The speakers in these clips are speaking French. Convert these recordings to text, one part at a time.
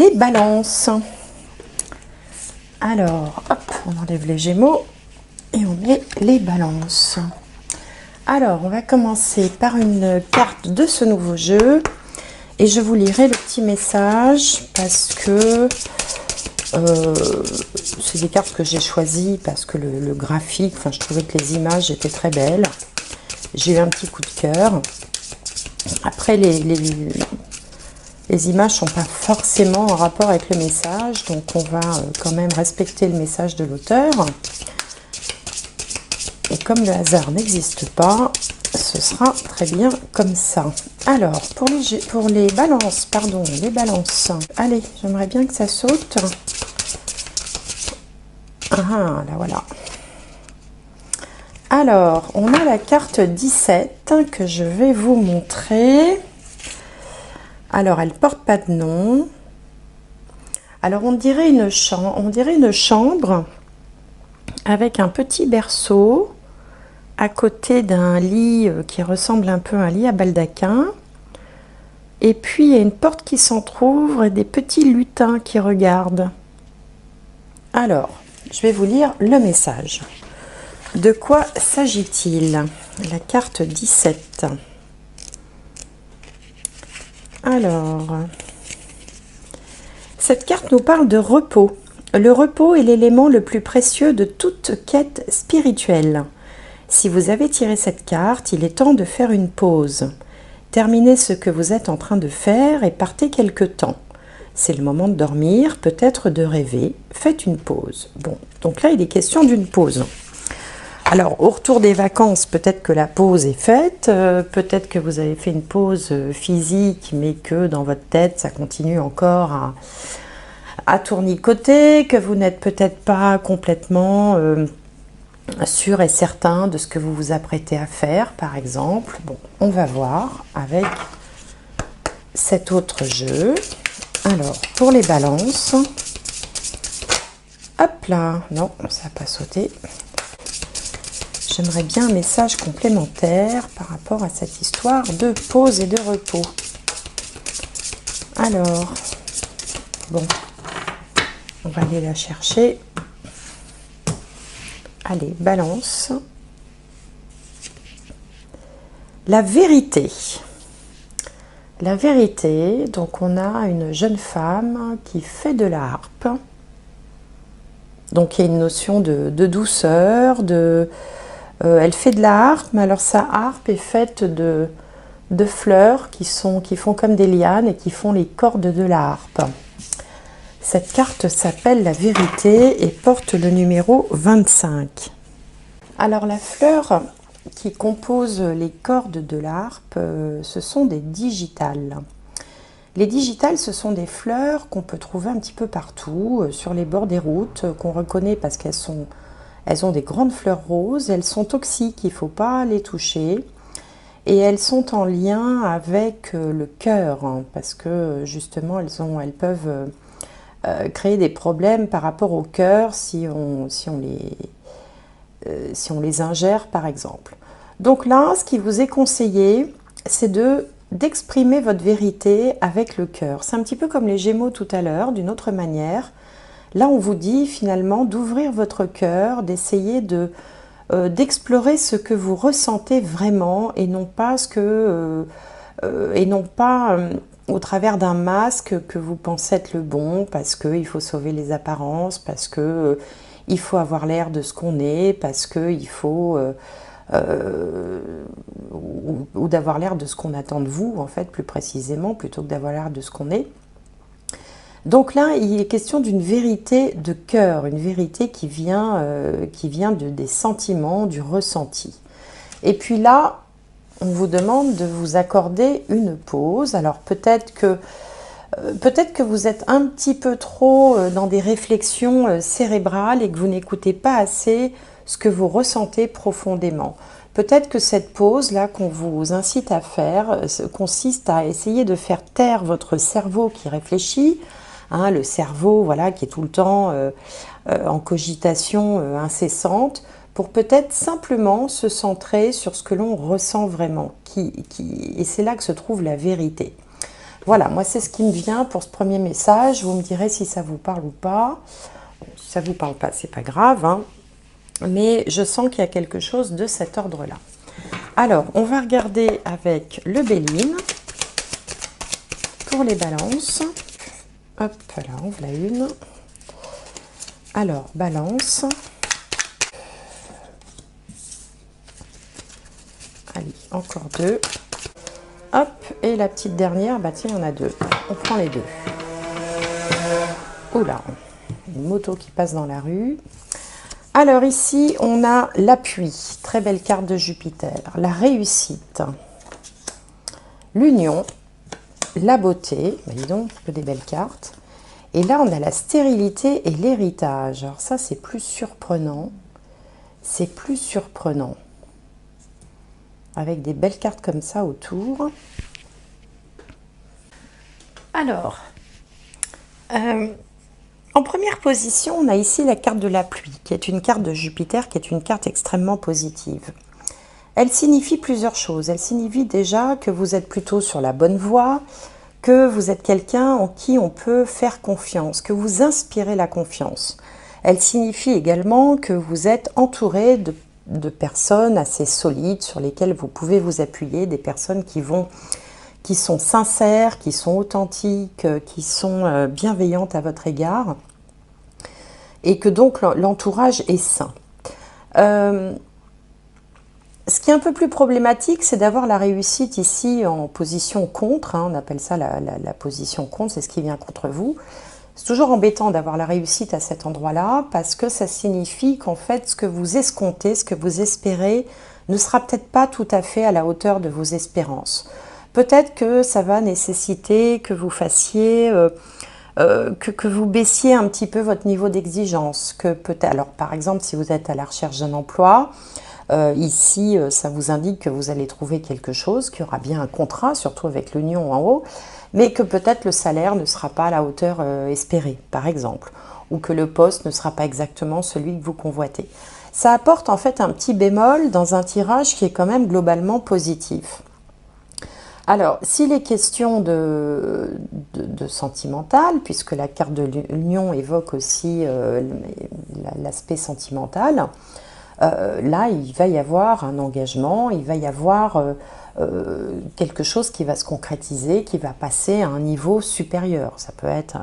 les balances. Alors, hop, on enlève les Gémeaux et on met les balances. Alors, on va commencer par une carte de ce nouveau jeu. Et je vous lirai le petit message parce que c'est des cartes que j'ai choisies parce que le graphique, enfin, je trouvais que les images étaient très belles. J'ai eu un petit coup de cœur. Après, les images ne sont pas forcément en rapport avec le message, donc on va quand même respecter le message de l'auteur. Et comme le hasard n'existe pas, ce sera très bien comme ça. Alors, pour les balances, pardon, les balances. Allez, j'aimerais bien que ça saute. Ah, là voilà. Alors, on a la carte 17 que je vais vous montrer. Alors, elle porte pas de nom. Alors, on dirait une chambre avec un petit berceau à côté d'un lit qui ressemble un peu à un lit à baldaquin. Et puis, il y a une porte qui s'entrouvre et des petits lutins qui regardent. Alors, je vais vous lire le message. De quoi s'agit-il? La carte 17. Alors, cette carte nous parle de repos. Le repos est l'élément le plus précieux de toute quête spirituelle. Si vous avez tiré cette carte, il est temps de faire une pause. Terminez ce que vous êtes en train de faire et partez quelque temps. C'est le moment de dormir, peut-être de rêver. Faites une pause. Bon, donc là, il est question d'une pause. Alors, au retour des vacances, peut-être que la pause est faite, peut-être que vous avez fait une pause physique, mais que dans votre tête, ça continue encore à tournicoter, que vous n'êtes peut-être pas complètement sûr et certain de ce que vous vous apprêtez à faire, par exemple. Bon, on va voir avec cet autre jeu. Alors, pour les balances, hop là, non, ça n'a pas sauté. J'aimerais bien un message complémentaire par rapport à cette histoire de pause et de repos. Alors, bon, on va aller la chercher. Allez, balance. La vérité. La vérité, donc on a une jeune femme qui fait de la harpe. Donc il y a une notion de douceur, elle fait de la harpe, mais alors sa harpe est faite de fleurs qui font comme des lianes et qui font les cordes de la harpe. Cette carte s'appelle la vérité et porte le numéro 25. Alors la fleur qui compose les cordes de la harpe, ce sont des digitales. Les digitales, ce sont des fleurs qu'on peut trouver un petit peu partout, sur les bords des routes, qu'on reconnaît parce qu'elles ont des grandes fleurs roses, elles sont toxiques, il ne faut pas les toucher. Et elles sont en lien avec le cœur, hein, parce que justement, elles peuvent créer des problèmes par rapport au cœur si on les ingère, par exemple. Donc là, ce qui vous est conseillé, c'est d'exprimer votre vérité avec le cœur. C'est un petit peu comme les Gémeaux tout à l'heure, d'une autre manière. Là, on vous dit finalement d'ouvrir votre cœur, d'essayer d'explorer ce que vous ressentez vraiment et non pas au travers d'un masque que vous pensez être le bon parce qu'il faut sauver les apparences, parce que il faut avoir l'air de ce qu'on est, parce qu'il faut ou d'avoir l'air de ce qu'on attend de vous, en fait, plus précisément, plutôt que d'avoir l'air de ce qu'on est. Donc là, il est question d'une vérité de cœur, une vérité qui vient des sentiments, du ressenti. Et puis là, on vous demande de vous accorder une pause. Alors peut-être que vous êtes un petit peu trop dans des réflexions cérébrales et que vous n'écoutez pas assez ce que vous ressentez profondément. Peut-être que cette pause-là qu'on vous incite à faire consiste à essayer de faire taire votre cerveau qui réfléchit, hein, le cerveau voilà, qui est tout le temps en cogitation incessante, pour peut-être simplement se centrer sur ce que l'on ressent vraiment. Et c'est là que se trouve la vérité. Voilà, moi c'est ce qui me vient pour ce premier message. Vous me direz si ça vous parle ou pas. Bon, si ça vous parle pas, c'est pas grave, hein. Mais je sens qu'il y a quelque chose de cet ordre-là. Alors, on va regarder avec le Béline pour les balances. Hop, là, on voit une. Alors, balance. Allez, encore deux. Hop, et la petite dernière, bah tiens, il y en a deux. On prend les deux. Oula, une moto qui passe dans la rue. Alors ici, on a l'appui, très belle carte de Jupiter, la réussite, l'union, la beauté, bah dis donc, que des belles cartes. Et là, on a la stérilité et l'héritage. Alors ça, c'est plus surprenant. C'est plus surprenant. Avec des belles cartes comme ça autour. Alors, en première position, on a ici la carte de la pluie, qui est une carte de Jupiter, qui est une carte extrêmement positive. Elle signifie plusieurs choses. Elle signifie déjà que vous êtes plutôt sur la bonne voie, que vous êtes quelqu'un en qui on peut faire confiance, que vous inspirez la confiance. Elle signifie également que vous êtes entouré de personnes assez solides sur lesquelles vous pouvez vous appuyer, des personnes qui sont sincères, qui sont authentiques, qui sont bienveillantes à votre égard, et que donc l'entourage est sain. Ce qui est un peu plus problématique, c'est d'avoir la réussite ici en position contre, hein, on appelle ça la position contre, c'est ce qui vient contre vous. C'est toujours embêtant d'avoir la réussite à cet endroit-là, parce que ça signifie qu'en fait, ce que vous escomptez, ce que vous espérez, ne sera peut-être pas tout à fait à la hauteur de vos espérances. Peut-être que ça va nécessiter que vous fassiez, que vous baissiez un petit peu votre niveau d'exigence. Alors, par exemple, si vous êtes à la recherche d'un emploi, ici, ça vous indique que vous allez trouver quelque chose, qu'il y aura bien un contrat, surtout avec l'union en haut, mais que peut-être le salaire ne sera pas à la hauteur espérée, par exemple, ou que le poste ne sera pas exactement celui que vous convoitez. Ça apporte en fait un petit bémol dans un tirage qui est quand même globalement positif. Alors, s'il est question de sentimental, puisque la carte de l'union évoque aussi l'aspect sentimental, là, il va y avoir un engagement, il va y avoir quelque chose qui va se concrétiser, qui va passer à un niveau supérieur. Ça peut être,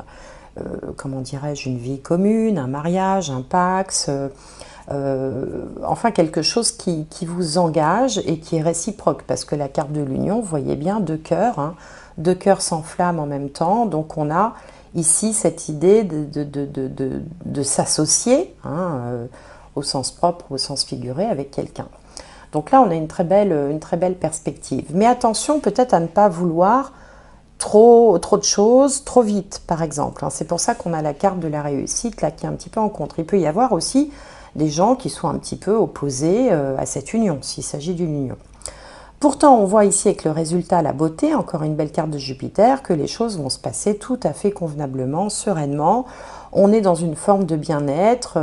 comment dirais-je, une vie commune, un mariage, un pax, enfin quelque chose qui vous engage et qui est réciproque, parce que la carte de l'union, vous voyez bien, deux cœurs, hein, deux cœurs s'enflamment en même temps, donc on a ici cette idée de s'associer, hein, au sens propre, au sens figuré, avec quelqu'un. Donc là, on a une très belle perspective. Mais attention peut-être à ne pas vouloir trop de choses, trop vite, par exemple. C'est pour ça qu'on a la carte de la réussite, là, qui est un petit peu en contre. Il peut y avoir aussi des gens qui sont un petit peu opposés à cette union, s'il s'agit d'une union. Pourtant, on voit ici avec le résultat, la beauté, encore une belle carte de Jupiter, que les choses vont se passer tout à fait convenablement, sereinement. On est dans une forme de bien-être,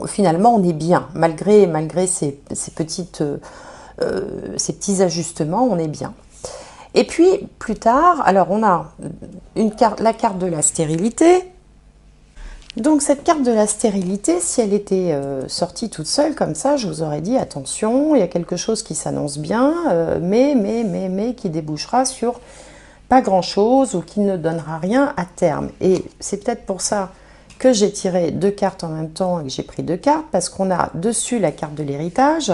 finalement on est bien, malgré ces petits ajustements, on est bien. Et puis, plus tard, alors on a la carte de la stérilité. Donc cette carte de la stérilité, si elle était sortie toute seule comme ça, je vous aurais dit attention, il y a quelque chose qui s'annonce bien, mais qui débouchera sur pas grand-chose ou qui ne donnera rien à terme. Et c'est peut-être pour ça que j'ai tiré deux cartes en même temps et que j'ai pris deux cartes, parce qu'on a dessus la carte de l'héritage,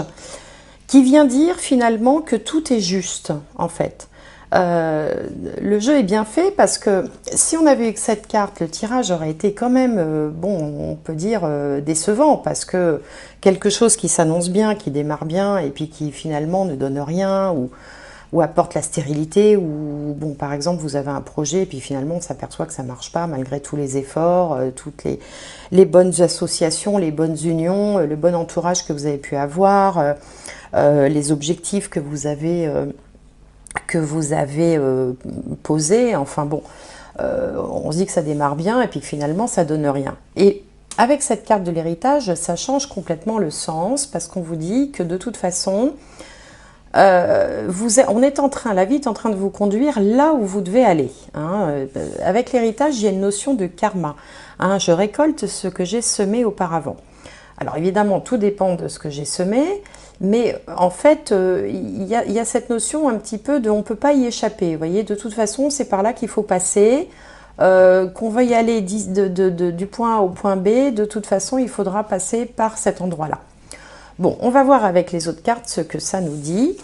qui vient dire finalement que tout est juste, en fait. Le jeu est bien fait parce que si on avait eu que cette carte, le tirage aurait été quand même, bon, on peut dire décevant, parce que quelque chose qui s'annonce bien, qui démarre bien, et puis qui finalement ne donne rien, ou apporte la stérilité, ou bon, par exemple, vous avez un projet, et puis finalement on s'aperçoit que ça ne marche pas, malgré tous les efforts, toutes les bonnes associations, les bonnes unions, le bon entourage que vous avez pu avoir, les objectifs que vous avez posé, enfin bon, on se dit que ça démarre bien et puis finalement ça donne rien. Et avec cette carte de l'héritage, ça change complètement le sens, parce qu'on vous dit que de toute façon, on est en train, la vie est en train de vous conduire là où vous devez aller. Hein. Avec l'héritage, il y a une notion de karma. Hein. Je récolte ce que j'ai semé auparavant. Alors évidemment, tout dépend de ce que j'ai semé, mais en fait, il y a cette notion un petit peu de on ne peut pas y échapper. Vous voyez, de toute façon, c'est par là qu'il faut passer. Qu'on veuille aller du point A au point B, de toute façon, il faudra passer par cet endroit-là. Bon, on va voir avec les autres cartes ce que ça nous dit,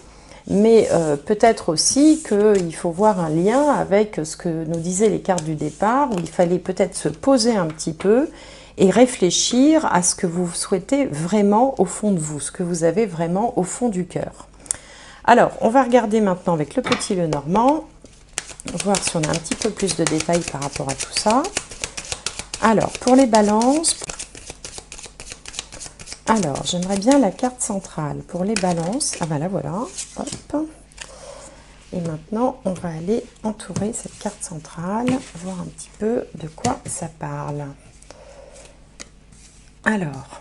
mais peut-être aussi qu'il faut voir un lien avec ce que nous disaient les cartes du départ, où il fallait peut-être se poser un petit peu et réfléchir à ce que vous souhaitez vraiment au fond de vous, ce que vous avez vraiment au fond du cœur. Alors, on va regarder maintenant avec le petit Lenormand, voir si on a un petit peu plus de détails par rapport à tout ça. Alors, pour les balances... Alors, j'aimerais bien la carte centrale pour les balances. Ah ben là, voilà. Hop. Et maintenant, on va aller entourer cette carte centrale, voir un petit peu de quoi ça parle. Alors...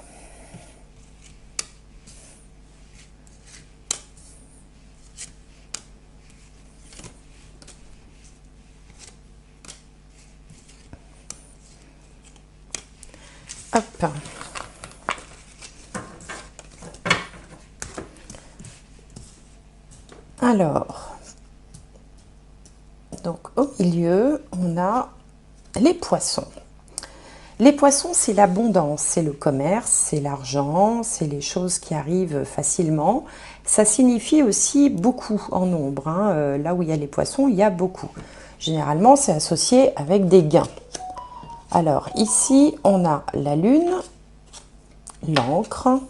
Hop. Alors, donc au milieu, on a les poissons. Les poissons, c'est l'abondance, c'est le commerce, c'est l'argent, c'est les choses qui arrivent facilement. Ça signifie aussi beaucoup en nombre. Hein. Là où il y a les poissons, il y a beaucoup. Généralement, c'est associé avec des gains. Alors, ici, on a la lune, l'encre,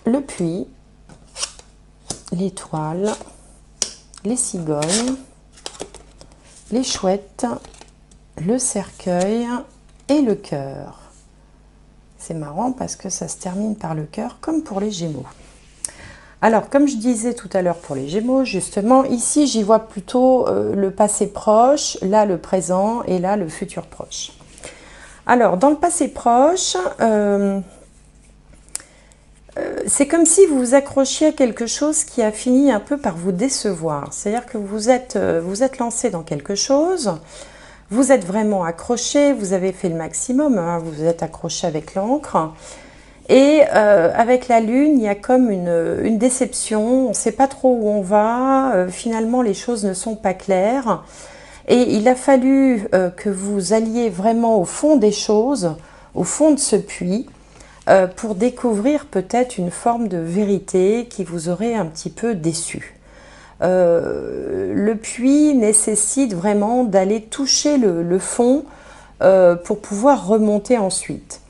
le puits, l'étoile, les cigognes, les chouettes, le cercueil et le cœur. C'est marrant parce que ça se termine par le cœur comme pour les Gémeaux. Alors, comme je disais tout à l'heure pour les Gémeaux, justement, ici, j'y vois plutôt le passé proche, là, le présent et là, le futur proche. Alors, dans le passé proche... c'est comme si vous vous accrochiez à quelque chose qui a fini un peu par vous décevoir. C'est-à-dire que vous êtes lancé dans quelque chose, vous êtes vraiment accroché, vous avez fait le maximum, hein, vous êtes accroché avec l'encre. Et avec la lune, il y a comme une déception, on ne sait pas trop où on va, finalement les choses ne sont pas claires. Et il a fallu que vous alliez vraiment au fond des choses, au fond de ce puits, pour découvrir peut-être une forme de vérité qui vous aurait un petit peu déçu. Le puits nécessite vraiment d'aller toucher le fond pour pouvoir remonter ensuite.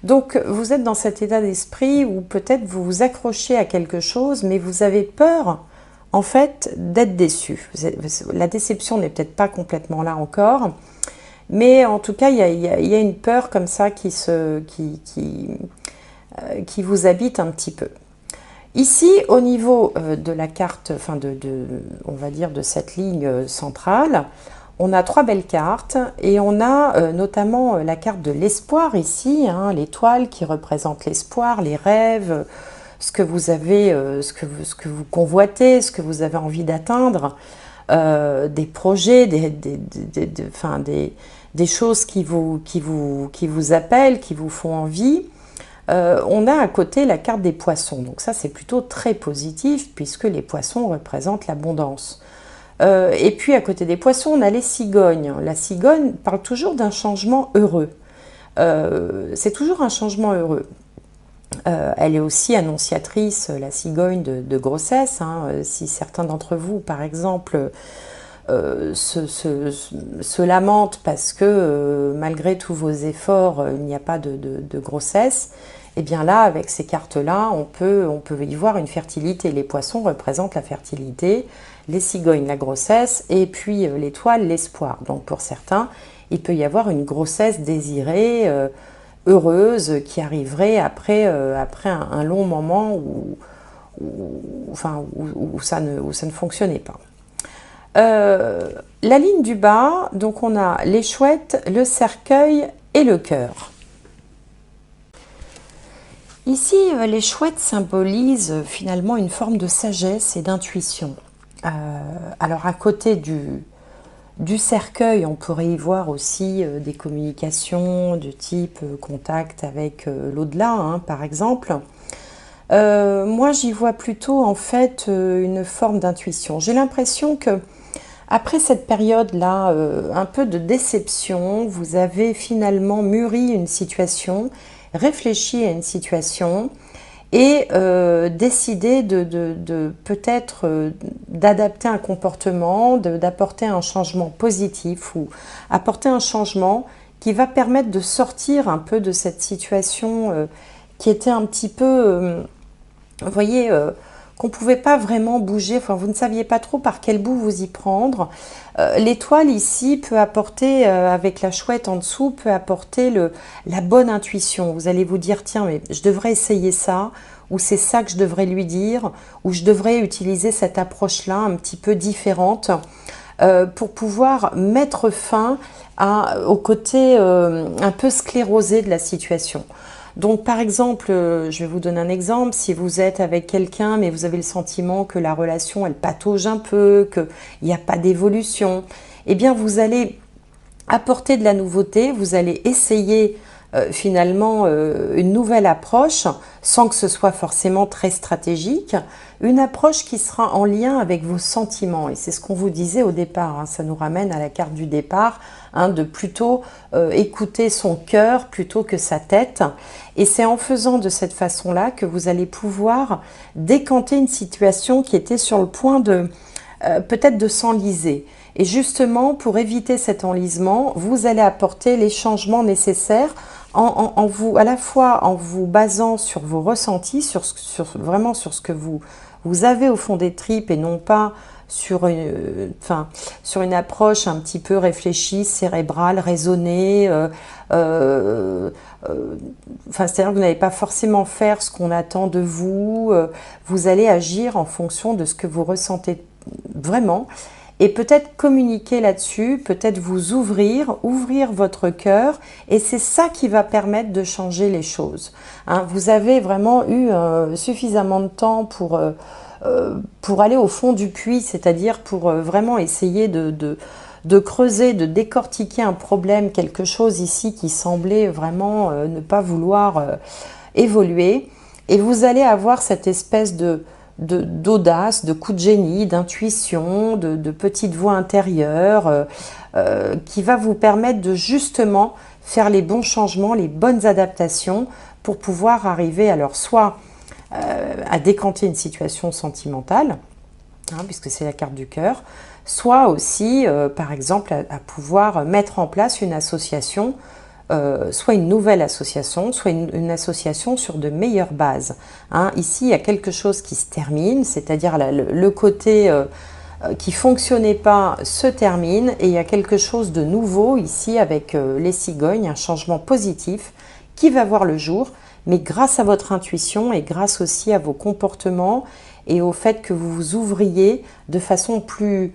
Donc vous êtes dans cet état d'esprit où peut-être vous vous accrochez à quelque chose, mais vous avez peur en fait d'être déçu. La déception n'est peut-être pas complètement là encore, mais en tout cas, il y a une peur comme ça qui vous habite un petit peu. Ici, au niveau de la carte, enfin on va dire de cette ligne centrale, on a 3 belles cartes et on a notamment la carte de l'espoir ici, hein, l'étoile qui représente l'espoir, les rêves, ce que vous avez, ce que vous convoitez, ce que vous avez envie d'atteindre. Des projets, des choses qui vous appellent, qui vous font envie. On a à côté la carte des poissons, donc ça c'est plutôt très positif puisque les poissons représentent l'abondance. Et puis à côté des poissons, on a les cigognes. La cigogne parle toujours d'un changement heureux. C'est toujours un changement heureux. Elle est aussi annonciatrice, la cigogne, de grossesse. Hein. Si certains d'entre vous, par exemple, se lamentent parce que malgré tous vos efforts, il n'y a pas de grossesse, et bien là, avec ces cartes-là, on peut y voir une fertilité. Les poissons représentent la fertilité, les cigognes, la grossesse, et puis l'étoile, l'espoir. Donc pour certains, il peut y avoir une grossesse désirée, heureuse, qui arriverait après un long moment où ça ne fonctionnait pas. La ligne du bas, donc on a les chouettes, le cercueil et le cœur. Ici, les chouettes symbolisent finalement une forme de sagesse et d'intuition. Alors à côté du cercueil, on pourrait y voir aussi des communications de type contact avec l'au-delà, hein, par exemple. Moi, j'y vois plutôt en fait une forme d'intuition. J'ai l'impression que après cette période-là, un peu de déception, vous avez finalement mûri une situation, réfléchi à une situation et décidé de peut-être d'adapter un comportement, d'apporter un changement positif ou apporter un changement qui va permettre de sortir un peu de cette situation qui était un petit peu, vous voyez, qu'on ne pouvait pas vraiment bouger, enfin vous ne saviez pas trop par quel bout vous y prendre. L'étoile ici peut apporter, avec la chouette en dessous, peut apporter la bonne intuition. Vous allez vous dire, tiens, mais je devrais essayer ça, ou c'est ça que je devrais lui dire, ou je devrais utiliser cette approche-là un petit peu différente pour pouvoir mettre fin au côté un peu sclérosé de la situation. Donc par exemple, je vais vous donner un exemple, si vous êtes avec quelqu'un mais vous avez le sentiment que la relation elle patauge un peu, qu'il n'y a pas d'évolution, eh bien vous allez apporter de la nouveauté, vous allez essayer finalement une nouvelle approche sans que ce soit forcément très stratégique, une approche qui sera en lien avec vos sentiments et c'est ce qu'on vous disait au départ, hein, ça nous ramène à la carte du départ, hein, de plutôt écouter son cœur plutôt que sa tête et c'est en faisant de cette façon-là que vous allez pouvoir décanter une situation qui était sur le point de peut-être de s'enliser. Et justement, pour éviter cet enlisement, vous allez apporter les changements nécessaires à la fois en vous basant sur vos ressentis, vraiment sur ce que vous avez au fond des tripes et non pas sur une approche un petit peu réfléchie, cérébrale, raisonnée. C'est-à-dire que vous n'allez pas forcément faire ce qu'on attend de vous. Vous allez agir en fonction de ce que vous ressentez vraiment. Et peut-être communiquer là-dessus, peut-être vous ouvrir votre cœur et c'est ça qui va permettre de changer les choses. Hein, vous avez vraiment eu suffisamment de temps pour aller au fond du puits, c'est-à-dire pour vraiment essayer de creuser, de décortiquer un problème, quelque chose ici qui semblait vraiment ne pas vouloir évoluer. Et vous allez avoir cette espèce d'audace, de coup de génie, d'intuition, de petite voix intérieure qui va vous permettre de justement faire les bons changements, les bonnes adaptations pour pouvoir arriver alors soit à décanter une situation sentimentale, hein, puisque c'est la carte du cœur, soit aussi par exemple à pouvoir mettre en place une association, soit une nouvelle association, soit une association sur de meilleures bases. Hein, ici, il y a quelque chose qui se termine, c'est-à-dire le côté qui ne fonctionnait pas se termine et il y a quelque chose de nouveau ici avec les cigognes, un changement positif qui va voir le jour, mais grâce à votre intuition et grâce aussi à vos comportements et au fait que vous vous ouvriez de façon plus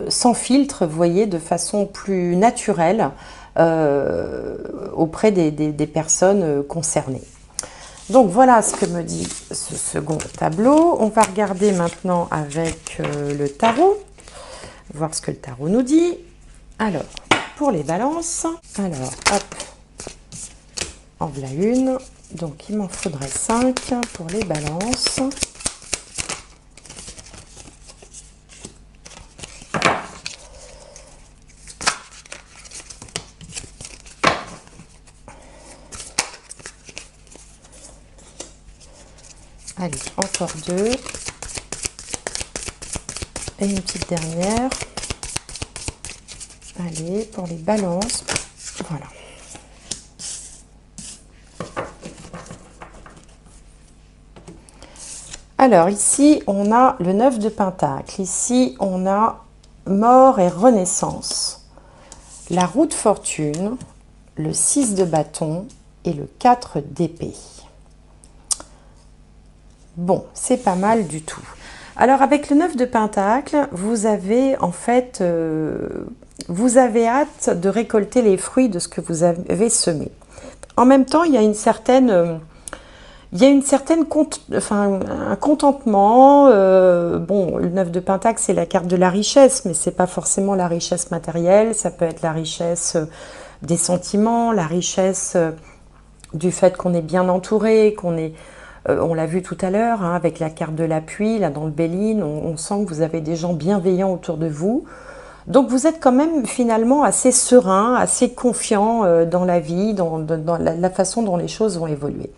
sans filtre, vous voyez, de façon plus naturelle auprès des personnes concernées. Donc voilà ce que me dit ce second tableau. On va regarder maintenant avec le tarot, voir ce que le tarot nous dit. Alors, pour les balances, alors hop, en voilà une. Donc il m'en faudrait 5 pour les balances. Allez, encore 2. Et une petite dernière. Allez, pour les balances. Voilà. Alors, ici, on a le 9 de Pentacle. Ici, on a mort et renaissance. La roue de fortune, le 6 de bâton et le 4 d'épée. Bon, c'est pas mal du tout. Alors avec le 9 de Pentacle, vous avez en fait, vous avez hâte de récolter les fruits de ce que vous avez semé. en même temps, il y a une certaine... un contentement. Bon, le 9 de Pentacle, c'est la carte de la richesse, mais c'est pas forcément la richesse matérielle. Ça peut être la richesse des sentiments, la richesse du fait qu'on est bien entouré, on l'a vu tout à l'heure, hein, avec la carte de l'appui, là dans le Béline, on sent que vous avez des gens bienveillants autour de vous. Donc vous êtes quand même finalement assez serein, assez confiant dans la vie, dans la façon dont les choses vont évoluer.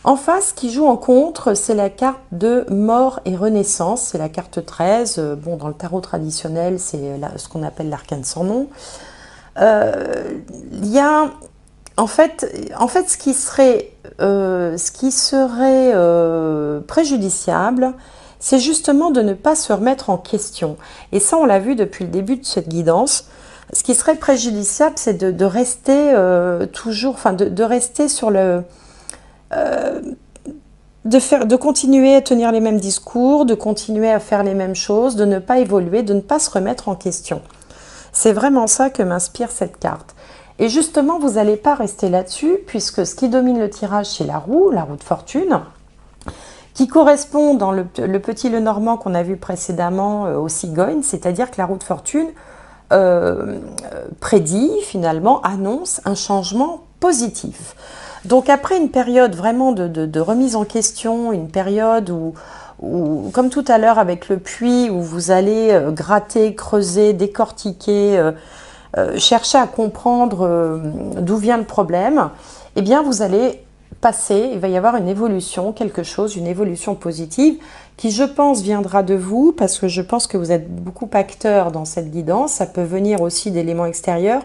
En face, qui joue en contre, c'est la carte de mort et renaissance, c'est la carte 13. Bon, dans le tarot traditionnel, c'est ce qu'on appelle l'arcane sans nom. Il y a, en fait, ce qui serait préjudiciable, c'est justement de ne pas se remettre en question. Et ça, on l'a vu depuis le début de cette guidance. Ce qui serait préjudiciable, c'est de rester toujours, enfin, de rester sur le... de continuer à tenir les mêmes discours, de continuer à faire les mêmes choses, de ne pas évoluer, de ne pas se remettre en question. C'est vraiment ça que m'inspire cette carte. Et justement, vous n'allez pas rester là-dessus, puisque ce qui domine le tirage, c'est la roue de fortune, qui correspond dans le petit Lenormand qu'on a vu précédemment aux cigognes, c'est-à-dire que la roue de fortune prédit, finalement, annonce un changement positif. Donc après une période vraiment de remise en question, une période où, comme tout à l'heure avec le puits, où vous allez gratter, creuser, décortiquer, chercher à comprendre d'où vient le problème, eh bien vous allez passer, il va y avoir une évolution, quelque chose, une évolution positive qui, je pense, viendra de vous, parce que je pense que vous êtes beaucoup acteur dans cette guidance. Ça peut venir aussi d'éléments extérieurs,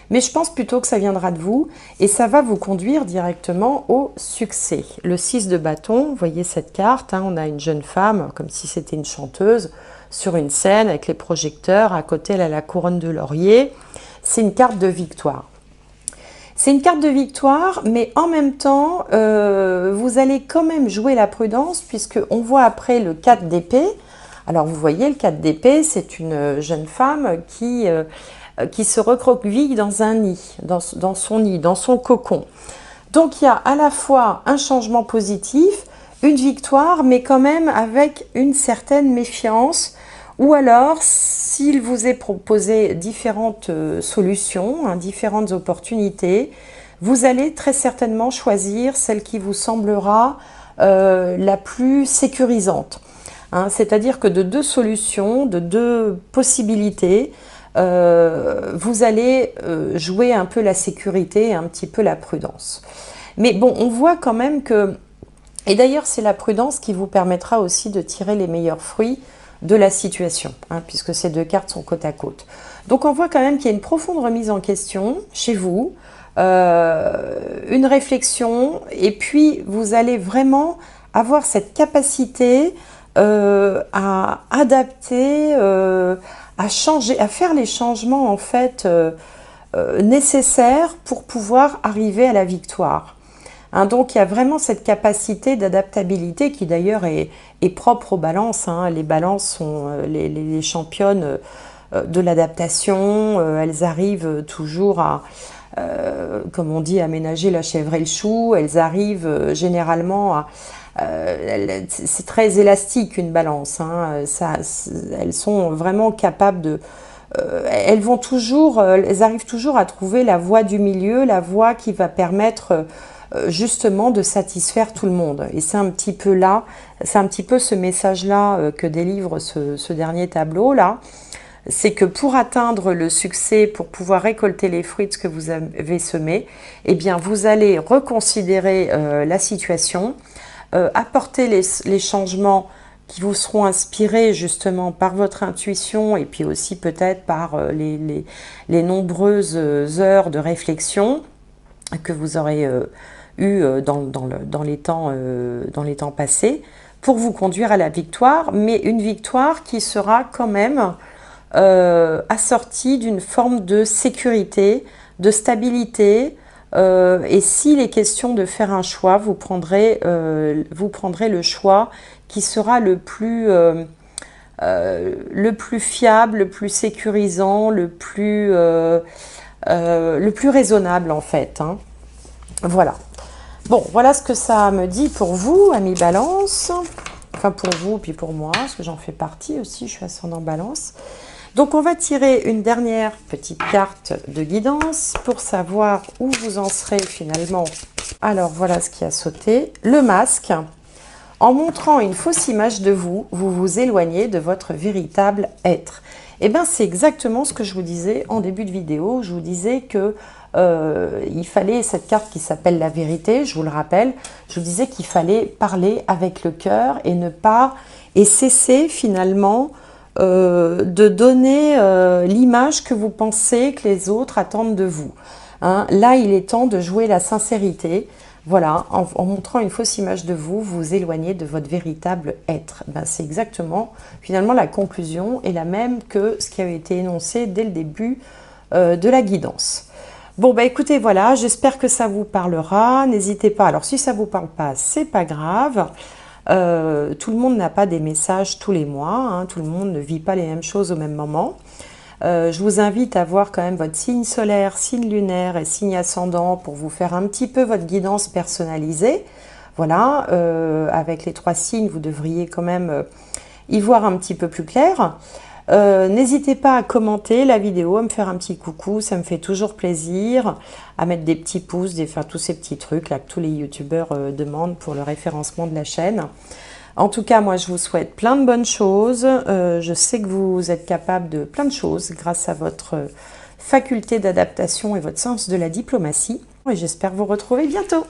mais je pense plutôt que ça viendra de vous et ça va vous conduire directement au succès. Le 6 de bâton, vous voyez cette carte, hein, on a une jeune femme, comme si c'était une chanteuse, sur une scène avec les projecteurs. À côté, elle a la couronne de laurier. C'est une carte de victoire. C'est une carte de victoire, mais en même temps, vous allez quand même jouer la prudence, puisqu'on voit après le 4 d'épée. Alors, vous voyez, le 4 d'épée, c'est une jeune femme qui se recroqueville dans un nid, dans son nid, dans son cocon. Donc, il y a à la fois un changement positif, une victoire, mais quand même avec une certaine méfiance. Ou alors, s'il vous est proposé différentes solutions, hein, différentes opportunités, vous allez très certainement choisir celle qui vous semblera la plus sécurisante. Hein, c'est-à-dire que de deux solutions, de deux possibilités, vous allez jouer un peu la sécurité et un petit peu la prudence. Mais bon, on voit quand même que... Et d'ailleurs, c'est la prudence qui vous permettra aussi de tirer les meilleurs fruits de la situation, hein, puisque ces deux cartes sont côte à côte. Donc on voit quand même qu'il y a une profonde remise en question chez vous, une réflexion, et puis vous allez vraiment avoir cette capacité à adapter, à changer, à faire les changements en fait nécessaires pour pouvoir arriver à la victoire. Hein, donc il y a vraiment cette capacité d'adaptabilité qui d'ailleurs est propre aux balances. Hein. Les balances sont les championnes de l'adaptation. Elles arrivent toujours à, comme on dit, à ménager la chèvre et le chou. Elles arrivent généralement à... c'est très élastique une balance. Hein. Elles sont vraiment capables de... elles arrivent toujours à trouver la voie du milieu, la voie qui va permettre... justement de satisfaire tout le monde. Et c'est un petit peu là, c'est un petit peu ce message-là que délivre ce dernier tableau-là. C'est que pour atteindre le succès, pour pouvoir récolter les fruits de ce que vous avez semé, eh bien vous allez reconsidérer la situation, apporter les changements qui vous seront inspirés justement par votre intuition et puis aussi peut-être par les nombreuses heures de réflexion que vous aurez eu dans les temps passés, pour vous conduire à la victoire, mais une victoire qui sera quand même assortie d'une forme de sécurité, de stabilité, et s'il est question de faire un choix, vous prendrez le choix qui sera le plus fiable, le plus sécurisant, le plus raisonnable en fait. Hein. Voilà. Bon, voilà ce que ça me dit pour vous, amis Balance. Enfin, pour vous, puis pour moi, parce que j'en fais partie aussi, je suis ascendant Balance. Donc, on va tirer une dernière petite carte de guidance pour savoir où vous en serez finalement. Alors, voilà ce qui a sauté. Le masque. En montrant une fausse image de vous, vous vous éloignez de votre véritable être. Eh bien, c'est exactement ce que je vous disais en début de vidéo. Je vous disais que il fallait, cette carte qui s'appelle la vérité, je vous le rappelle, je vous disais qu'il fallait parler avec le cœur et ne pas, et cesser finalement de donner l'image que vous pensez que les autres attendent de vous. Hein. Là, il est temps de jouer la sincérité. Voilà, en montrant une fausse image de vous, vous vous éloignez de votre véritable être. Ben, c'est exactement, finalement, la conclusion est la même que ce qui avait été énoncé dès le début de la guidance. Bon, bah écoutez, voilà, j'espère que ça vous parlera. N'hésitez pas, alors si ça ne vous parle pas, c'est pas grave. Tout le monde n'a pas des messages tous les mois, hein, tout le monde ne vit pas les mêmes choses au même moment. Je vous invite à voir quand même votre signe solaire, signe lunaire et signe ascendant pour vous faire un petit peu votre guidance personnalisée. Voilà, avec les 3 signes, vous devriez quand même y voir un petit peu plus clair. N'hésitez pas à commenter la vidéo, à me faire un petit coucou, ça me fait toujours plaisir, à mettre des petits pouces, à faire tous ces petits trucs là que tous les youtubeurs demandent pour le référencement de la chaîne. En tout cas, moi, je vous souhaite plein de bonnes choses. Je sais que vous êtes capable de plein de choses grâce à votre faculté d'adaptation et votre sens de la diplomatie. Et j'espère vous retrouver bientôt.